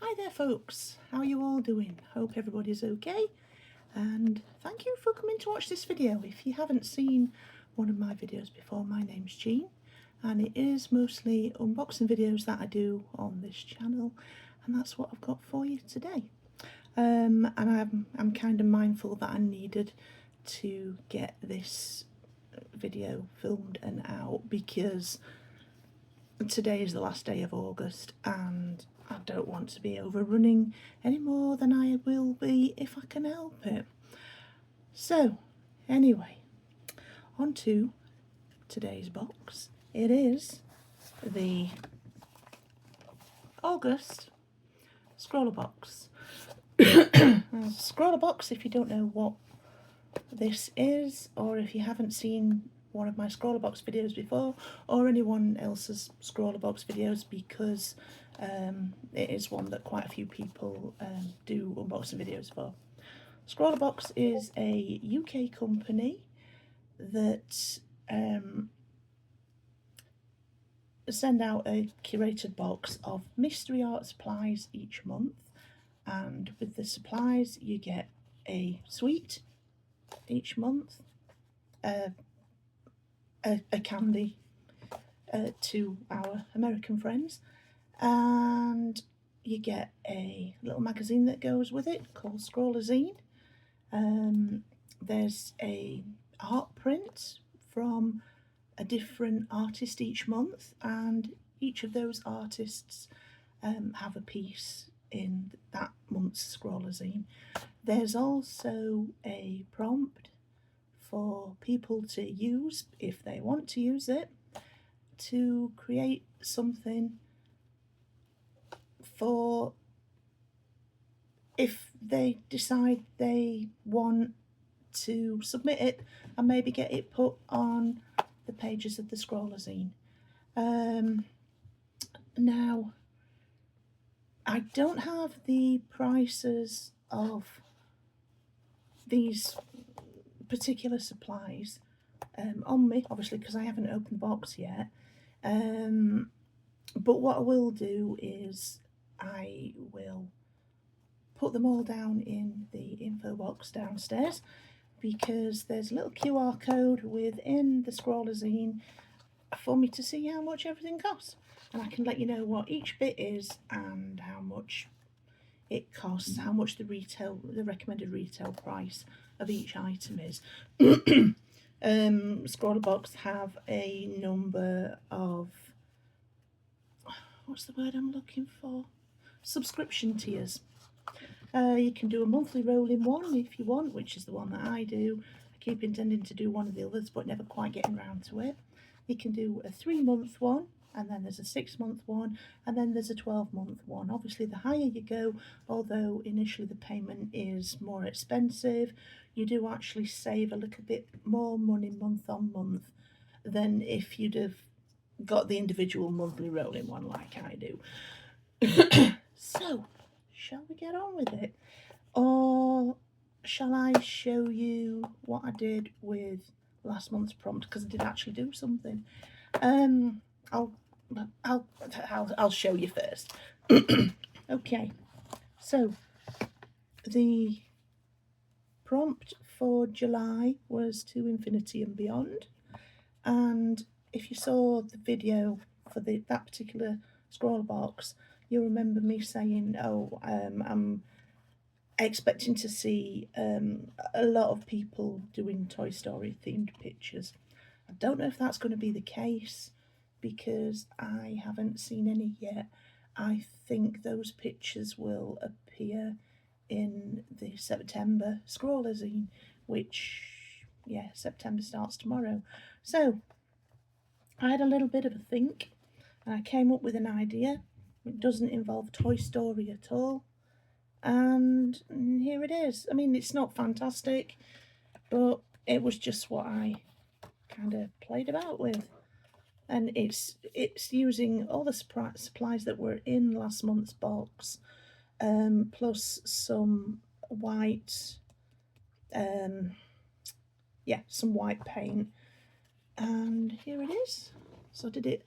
Hi there folks, how are you all doing? Hope everybody's okay, and thank you for coming to watch this video. If you haven't seen one of my videos before, my name's Jean and it is mostly unboxing videos that I do on this channel, and that's what I've got for you today. And I'm kind of mindful that I needed to get this video filmed and out because today is the last day of August and I don't want to be overrunning any more than I will be if I can help it. So anyway, on to today's box. It is the August ScrawlrBox. ScrawlrBox, if you don't know what this is, or if you haven't seen one of my ScrawlrBox videos before, or anyone else's ScrawlrBox videos, because it is one that quite a few people do unboxing videos for. ScrawlrBox is a UK company that send out a curated box of mystery art supplies each month, and with the supplies you get a sweet each month, a candy to our American friends, and you get a little magazine that goes with it called ScrawlrZine. There's a art print from a different artist each month, and each of those artists have a piece in that month's ScrawlrZine. There's also a prompt for people to use, if they want to use it, to create something for if they decide they want to submit it and maybe get it put on the pages of the ScrawlrZine. Now, I don't have the prices of these particular supplies on me, obviously, because I haven't opened the box yet. But what I will do is I will put them all down in the info box downstairs, because there's a little QR code within the ScrawlrZine for me to see how much everything costs, and I can let you know what each bit is and how much it costs, how much the recommended retail price of each item is. ScrawlrBox have a number of, what's the word I'm looking for? Subscription tiers. You can do a monthly rolling one if you want, which is the one that I do. I keep intending to do one of the others, but never quite getting around to it. You can do a 3-month one, and then there's a 6-month one, and then there's a 12-month one. Obviously, the higher you go, although initially the payment is more expensive, you do actually save a little bit more money month on month than if you'd have got the individual monthly rolling one like I do. So, shall we get on with it? Or shall I show you what I did with last month's prompt, because I did actually do something. I'll show you first. Okay, so the prompt for July was To Infinity and Beyond, and if you saw the video for that particular ScrawlrBox, you'll remember me saying, I'm expecting to see a lot of people doing Toy Story themed pictures. I don't know if that's going to be the case because I haven't seen any yet. I think those pictures will appear in the September ScrawlrZine, which, yeah, September starts tomorrow. So I had a little bit of a think and I came up with an idea. It doesn't involve Toy Story at all, and here it is. I mean, it's not fantastic, but it was just what I kind of played about with, and it's using all the supplies that were in last month's box, plus some white, some white paint, and here it is. So I did it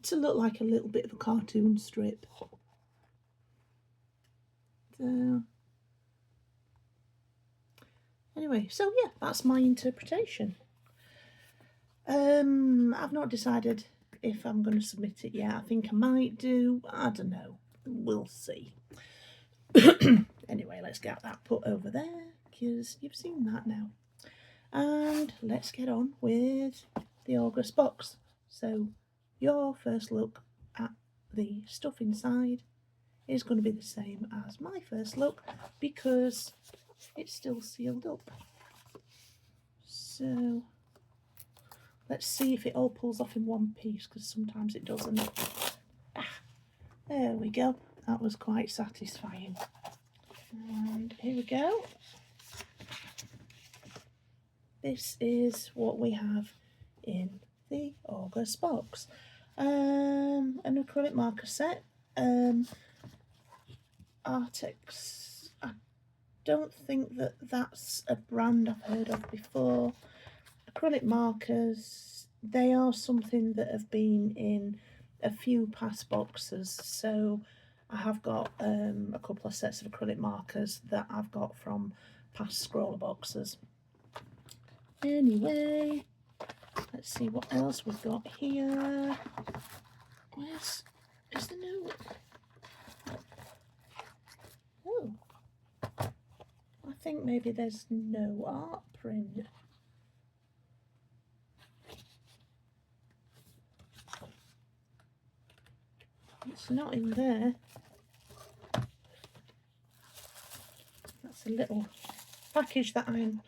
to look like a little bit of a cartoon strip. Anyway, so yeah, that's my interpretation. I've not decided if I'm going to submit it yet. I think I might do. I don't know. We'll see. Anyway, let's get that put over there because you've seen that now. And let's get on with the August box. So your first look at the stuff inside is going to be the same as my first look because it's still sealed up. So let's see if it all pulls off in one piece, because sometimes it doesn't. There we go. That was quite satisfying. And here we go. This is what we have in the August box. An acrylic marker set. Arrtx. I don't think that that's a brand I've heard of before. Acrylic markers, they are something that have been in a few past boxes, so I have got a couple of sets of acrylic markers that I've got from past scroller boxes. Anyway, let's see what else we've got here. Where's the note? Oh, I think maybe there's no art print. It's not in there. That's a little package that I'm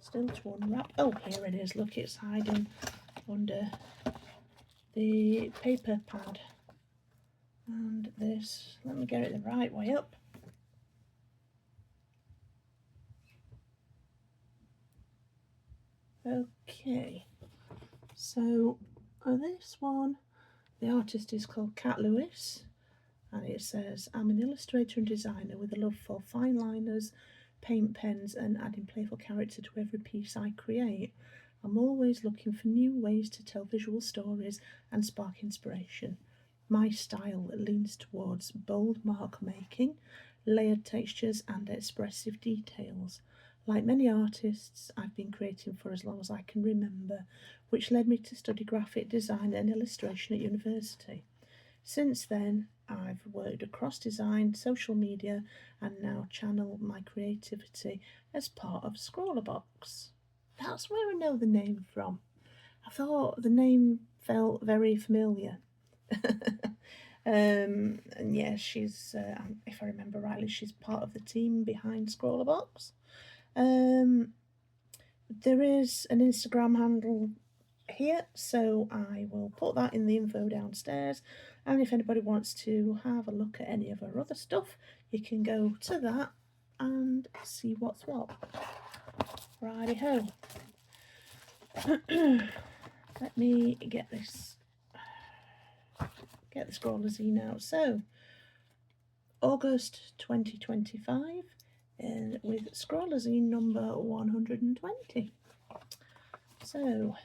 still to unwrap. Oh, here it is. Look, it's hiding under the paper pad. And this, let me get it the right way up. Okay, so this one, the artist is called Cat Lewis, and it says, I'm an illustrator and designer with a love for fine liners, paint pens and adding playful character to every piece I create. I'm always looking for new ways to tell visual stories and spark inspiration. My style leans towards bold mark making, layered textures and expressive details. Like many artists, I've been creating for as long as I can remember, which led me to study graphic design and illustration at university. Since then, I've worked across design, social media, and now channel my creativity as part of ScrawlrBox. That's where I know the name from. I thought the name felt very familiar. And yeah, she's, if I remember rightly, she's part of the team behind ScrawlrBox. There is an Instagram handle here, so I will put that in the info downstairs, and if anybody wants to have a look at any of her other stuff, you can go to that and see what's what. Righty ho. Let me get the scroller zine out. So August 2025, and with scroller zine number 120. So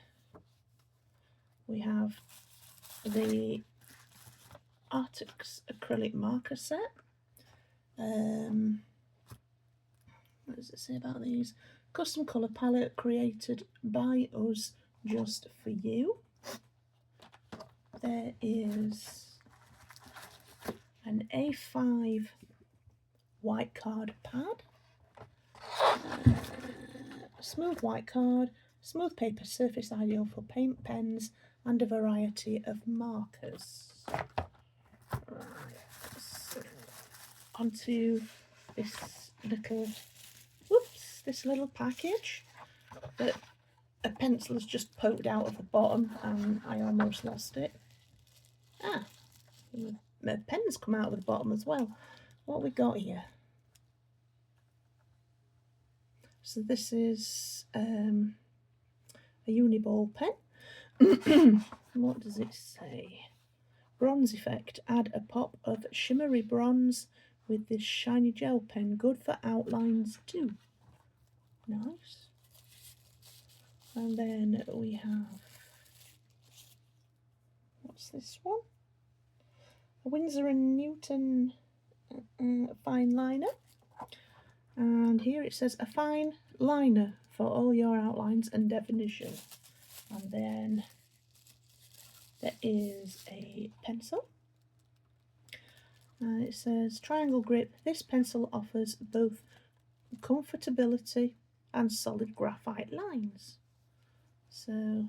we have the Arrtx acrylic marker set. What does it say about these? Custom colour palette created by us just for you. There is an A5 white card pad, smooth white card, smooth paper surface ideal for paint pens, and a variety of markers. Right, so onto this little package that a pencil has just poked out of the bottom and I almost lost it. The pen's come out of the bottom as well. What we got here? So this is a Uniball pen. What does it say? Bronze effect. Add a pop of shimmery bronze with this shiny gel pen. Good for outlines too. Nice. And then we have, what's this one? A Winsor & Newton Fineliner. And here it says a fine liner for all your outlines and definition. And then there is a pencil. And it says triangle grip. This pencil offers both comfortability and solid graphite lines. So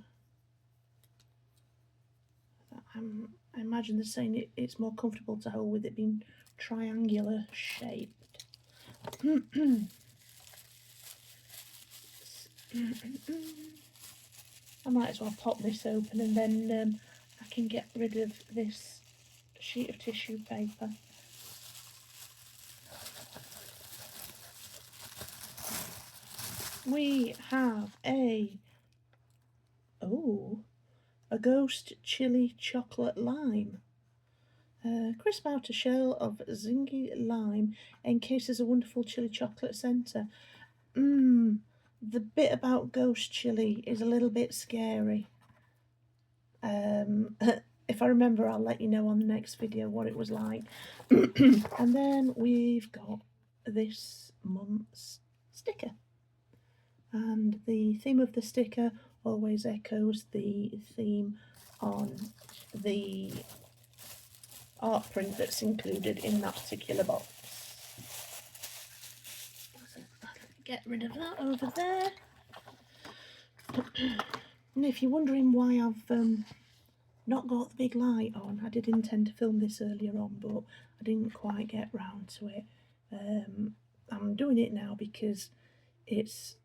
I imagine they're saying it's more comfortable to hold with it being triangular shaped. I might as well pop this open and then I can get rid of this sheet of tissue paper. We have a ghost chili chocolate lime. Crisp outer shell of zingy lime encases a wonderful chili chocolate centre. The bit about ghost chili is a little bit scary. If I remember, I'll let you know on the next video what it was like. And then we've got this month's sticker. And the theme of the sticker always echoes the theme on the art print that's included in that particular box. So get rid of that over there. And if you're wondering why I've not got the big light on, I did intend to film this earlier on, but I didn't quite get round to it. I'm doing it now because it's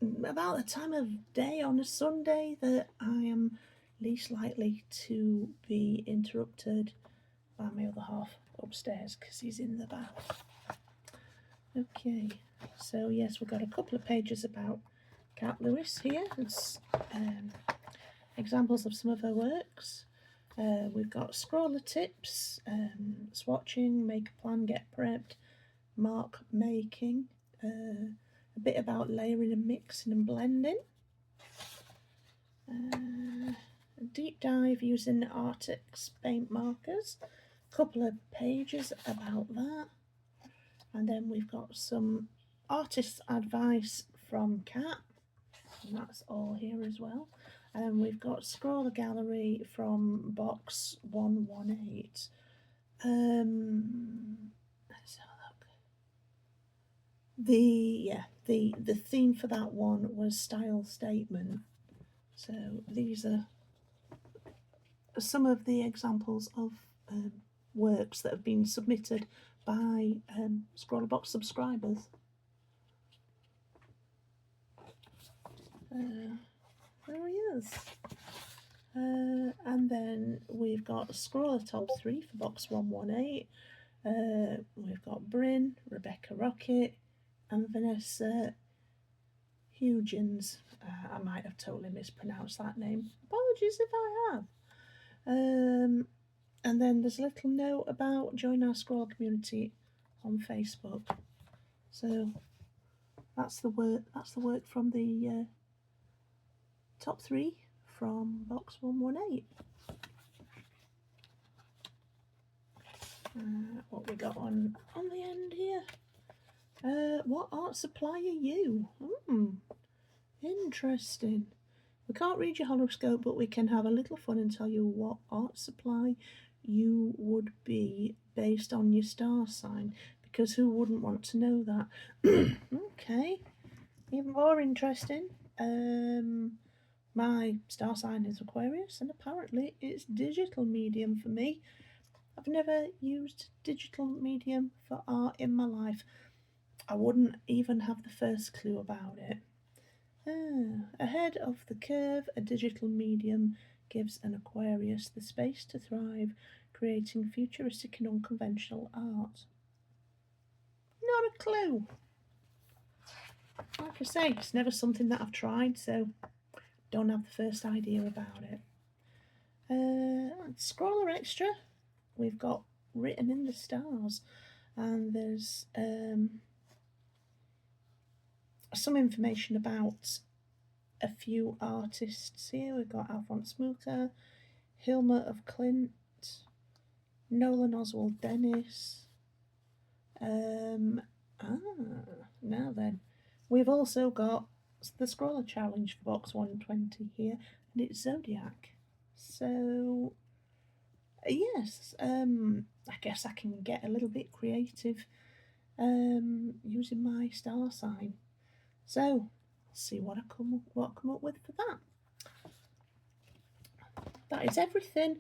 about the time of day on a Sunday that I am least likely to be interrupted by my other half upstairs because he's in the bath. Okay, so yes, we've got a couple of pages about Cat Lewis here. It's examples of some of her works. We've got scrawler tips, swatching, make a plan, get prepped, mark making, a bit about layering and mixing and blending, a deep dive using Arrtx Paint Markers, a couple of pages about that, and then we've got some artist advice from Kat, and that's all here as well. And we've got Scrawler Gallery from box 118. Let's have a look. The theme for that one was style statement. So these are some of the examples of works that have been submitted by ScrawlrBox subscribers. There he is. And then we've got Scrawler Top 3 for box 118. We've got Bryn, Rebecca Rocket, and Vanessa Huygens. I might have totally mispronounced that name. Apologies if I have. And then there's a little note about join our Scrawl community on Facebook. So that's the work. That's the work from the top 3 from box 118. What we got on the end here? What art supply are you? Interesting. We can't read your horoscope, but we can have a little fun and tell you what art supply you would be based on your star sign, because who wouldn't want to know that? Okay, even more interesting. My star sign is Aquarius, and apparently it's digital medium for me. I've never used digital medium for art in my life. I wouldn't even have the first clue about it. Ahead of the curve, a digital medium gives an Aquarius the space to thrive, creating futuristic and unconventional art. Not a clue. Like I say, it's never something that I've tried, so don't have the first idea about it. Scrawler Extra, we've got Written in the Stars, and there's some information about a few artists here. We've got Alphonse Mucha, Hilma of Clint, Nolan Oswald Dennis, Now then, we've also got the Scrawler Challenge for box 120 here, and it's Zodiac. So, yes, I guess I can get a little bit creative using my star sign. So, see what I come up with for that. That is everything.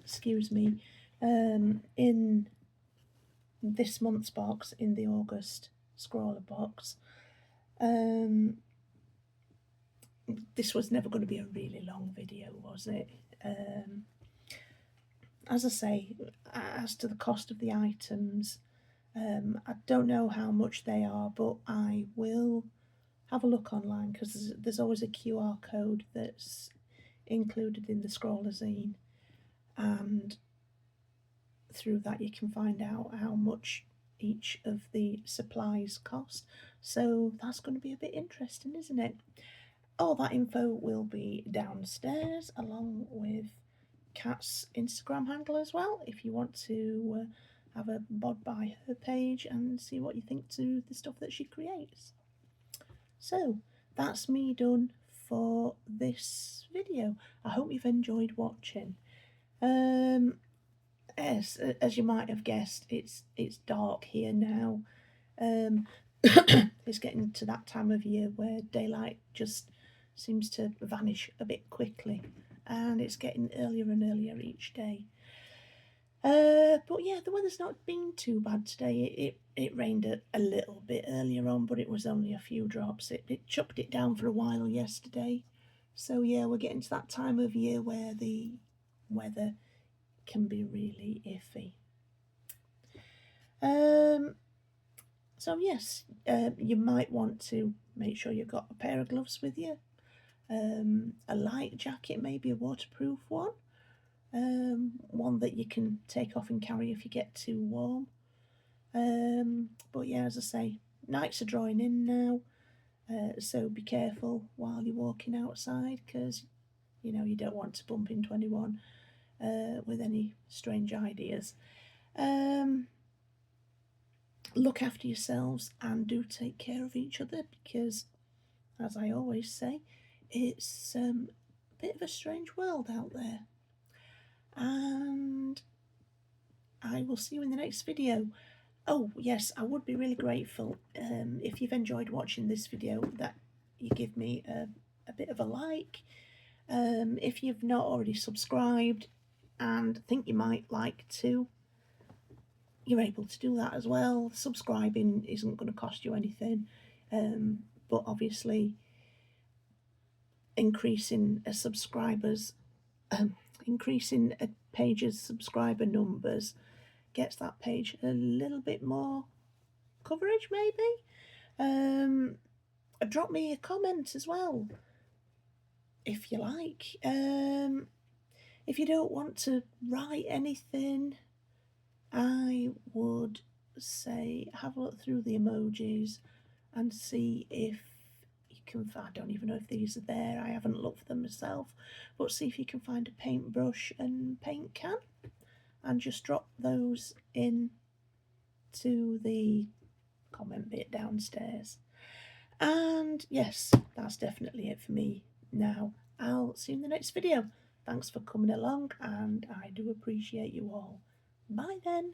Excuse me. In this month's box, in the August Scrawler box. This was never going to be a really long video, was it? As I say, as to the cost of the items, I don't know how much they are, but I will have a look online, because there's always a QR code that's included in the Scrawler zine, and through that you can find out how much each of the supplies cost. So that's going to be a bit interesting, isn't it? All that info will be downstairs, along with Kat's Instagram handle as well, if you want to have a bod by her page and see what you think to the stuff that she creates. So that's me done for this video. I hope you've enjoyed watching. As you might have guessed, it's dark here now. It's getting to that time of year where daylight just seems to vanish a bit quickly, and it's getting earlier and earlier each day. But yeah, the weather's not been too bad today. It rained a little bit earlier on, but it was only a few drops. It chucked it down for a while yesterday. So yeah, we're getting to that time of year where the weather can be really iffy. So yes, you might want to make sure you've got a pair of gloves with you, a light jacket, maybe a waterproof one, one that you can take off and carry if you get too warm. But yeah, as I say, nights are drawing in now, so be careful while you're walking outside, because you know you don't want to bump into anyone with any strange ideas. Look after yourselves and do take care of each other, because, as I always say, it's a bit of a strange world out there. And I will see you in the next video. Oh yes, I would be really grateful if you've enjoyed watching this video that you give me a bit of a like. If you've not already subscribed and think you might like to, you're able to do that as well. Subscribing isn't going to cost you anything, but obviously increasing a page's subscriber numbers gets that page a little bit more coverage, maybe. Drop me a comment as well if you like. If you don't want to write anything, I would say have a look through the emojis and see if you can find, I don't even know if these are there, I haven't looked for them myself, but see if you can find a paintbrush and paint can, and just drop those in to the comment bit downstairs. And yes, that's definitely it for me now. I'll see you in the next video. Thanks for coming along, and I do appreciate you all. Bye then.